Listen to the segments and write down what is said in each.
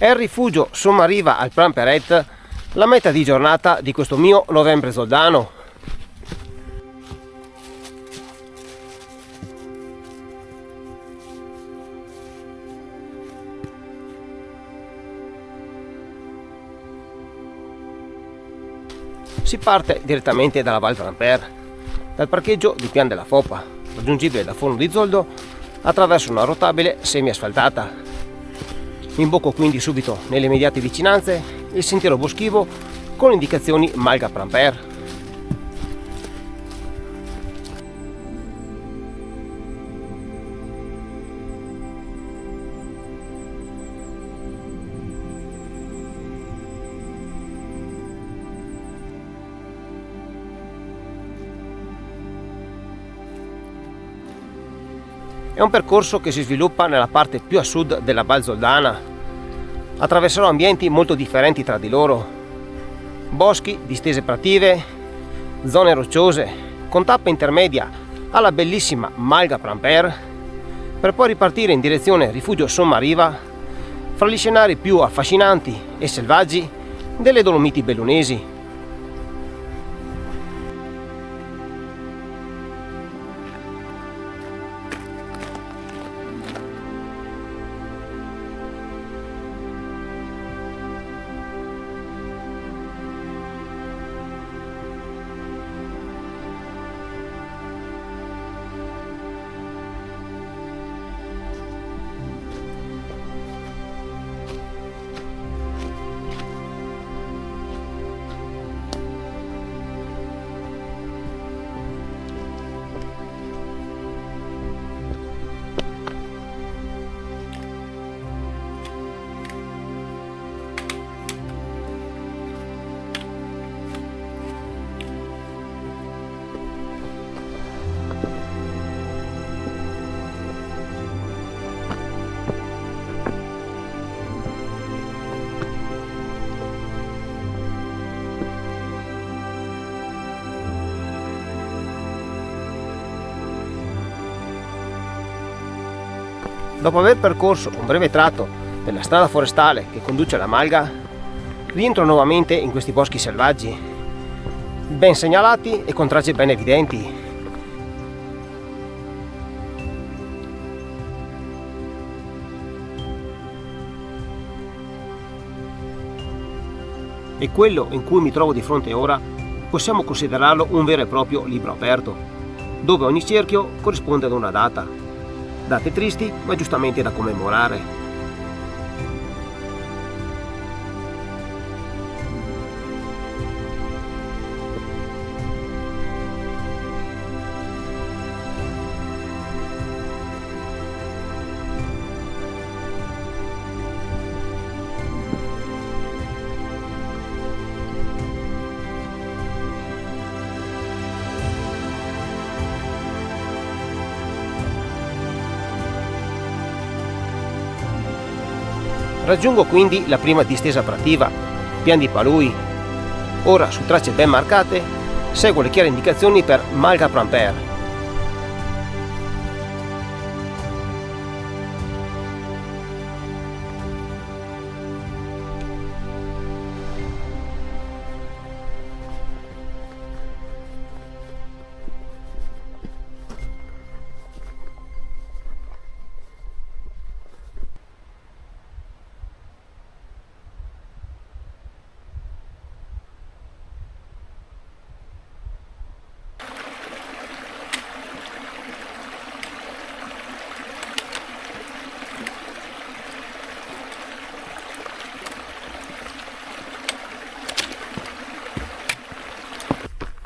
È il rifugio Sommariva al Plan Perret la meta di giornata di questo mio novembre zoldano. Si parte direttamente dalla Val Vramper, dal parcheggio di Pian della Fopa, raggiungibile da Forno di Zoldo attraverso una rotabile semi-asfaltata. Imbocco quindi subito nelle immediate vicinanze il sentiero boschivo con indicazioni Malga Pramper. È un percorso che si sviluppa nella parte più a sud della Val Zoldana. Attraverserò ambienti molto differenti tra di loro. Boschi, distese prative, zone rocciose, con tappa intermedia alla bellissima Malga Pramper, per poi ripartire in direzione Rifugio Sommariva, fra gli scenari più affascinanti e selvaggi delle Dolomiti bellunesi. Dopo aver percorso un breve tratto della strada forestale che conduce alla Malga, rientro nuovamente in questi boschi selvaggi, ben segnalati e con tracce ben evidenti. E quello in cui mi trovo di fronte ora possiamo considerarlo un vero e proprio libro aperto, dove ogni cerchio corrisponde ad una data. Date tristi, ma giustamente da commemorare. Raggiungo quindi la prima distesa prativa, Pian di Palui. Ora, su tracce ben marcate, seguo le chiare indicazioni per Malga Pramper.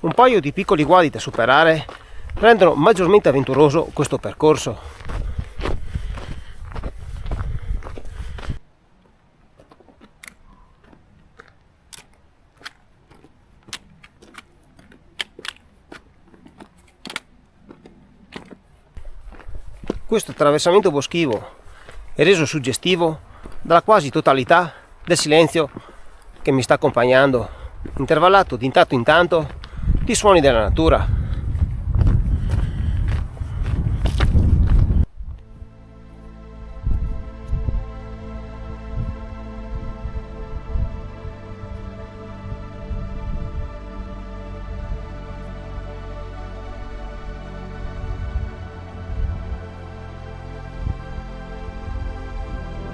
Un paio di piccoli guadi da superare rendono maggiormente avventuroso questo percorso. Questo attraversamento boschivo è reso suggestivo dalla quasi totalità del silenzio che mi sta accompagnando, intervallato di tanto in tanto di suoni della natura.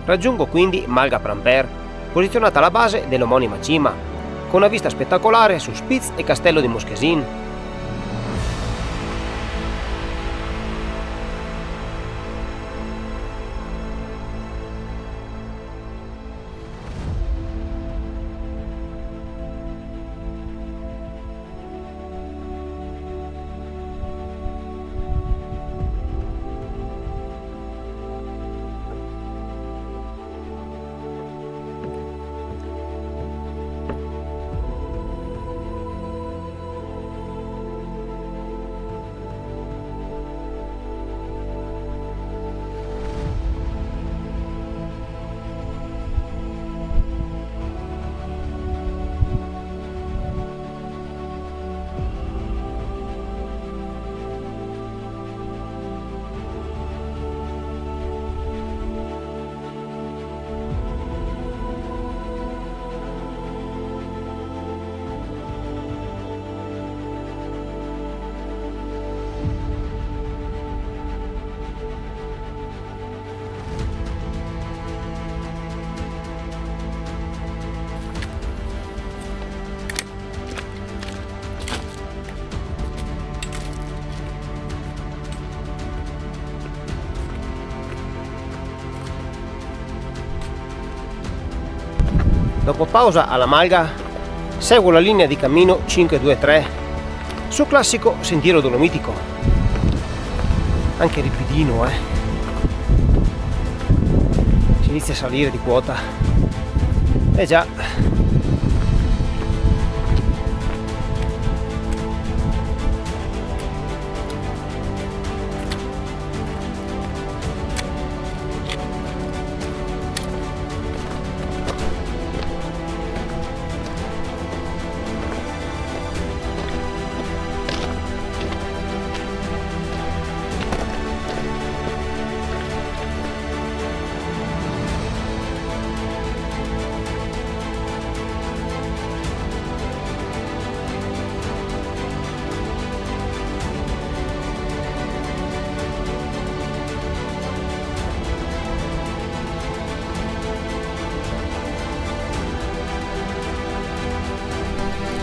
Raggiungo quindi Malga Pramper, posizionata alla base dell'omonima cima, con una vista spettacolare su Spitz e Castello di Moschesin. Dopo pausa alla Malga, seguo la linea di cammino 523 sul classico sentiero dolomitico. Anche ripidino, Si inizia a salire di quota. Eh già.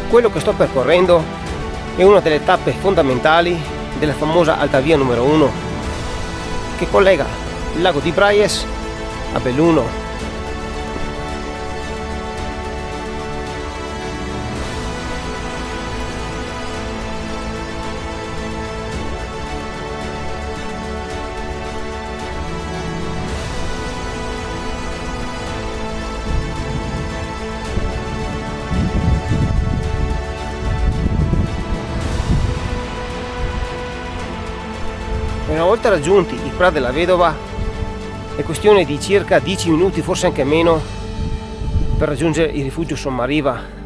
Quello che sto percorrendo è una delle tappe fondamentali della famosa Alta Via numero 1 che collega il lago di Braies a Belluno. Una volta raggiunti i Prat della Vedova è questione di circa 10 minuti, forse anche meno, per raggiungere il rifugio Sommariva.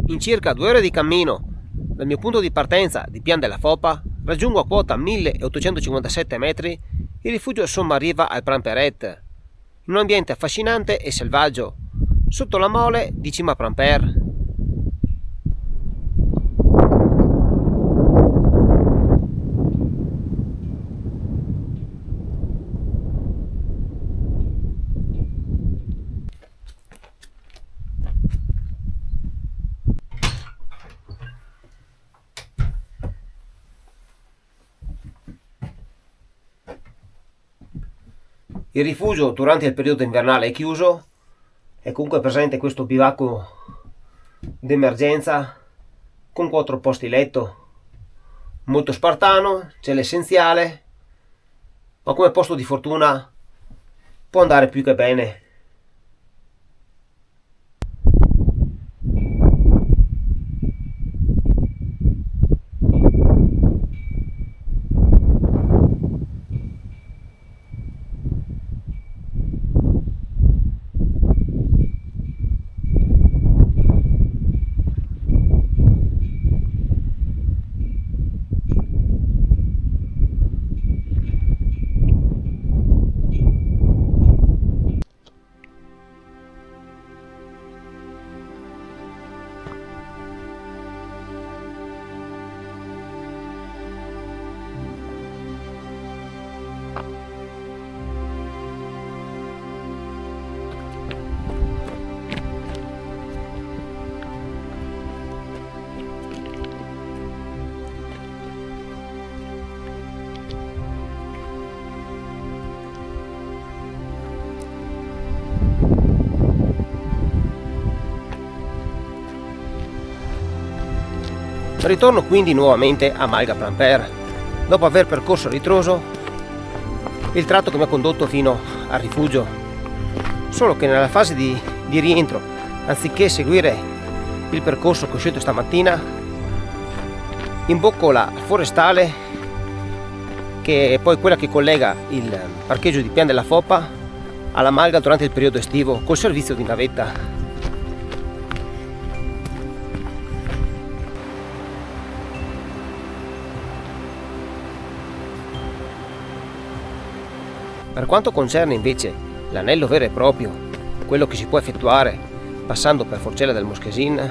In circa 2 ore di cammino dal mio punto di partenza di Pian della Fopa raggiungo a quota 1857 metri il rifugio Sommariva al Pramperet, in un ambiente affascinante e selvaggio, sotto la mole di Cima Pramper. Il rifugio durante il periodo invernale è chiuso, è comunque presente questo bivacco d'emergenza con 4 posti letto, molto spartano, c'è l'essenziale, ma come posto di fortuna può andare più che bene. Ritorno quindi nuovamente a Malga Plamper, dopo aver percorso a ritroso il tratto che mi ha condotto fino al rifugio, solo che nella fase di rientro, anziché seguire il percorso che ho scelto stamattina, imbocco la forestale, che è poi quella che collega il parcheggio di Pian della Foppa alla Malga durante il periodo estivo col servizio di navetta. Per quanto concerne invece l'anello vero e proprio, quello che si può effettuare passando per Forcella del Moschesin,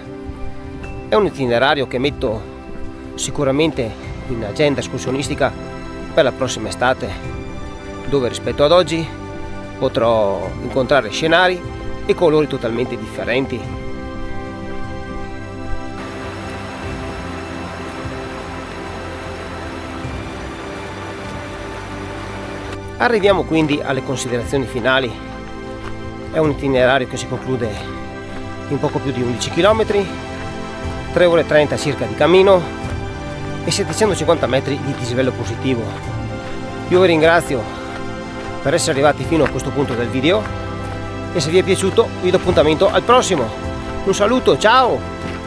è un itinerario che metto sicuramente in agenda escursionistica per la prossima estate, dove rispetto ad oggi potrò incontrare scenari e colori totalmente differenti. Arriviamo quindi alle considerazioni finali. È un itinerario che si conclude in poco più di 11 km, 3 ore e 30 circa di cammino e 750 metri di dislivello positivo. Io vi ringrazio per essere arrivati fino a questo punto del video e se vi è piaciuto vi do appuntamento al prossimo. Un saluto, ciao!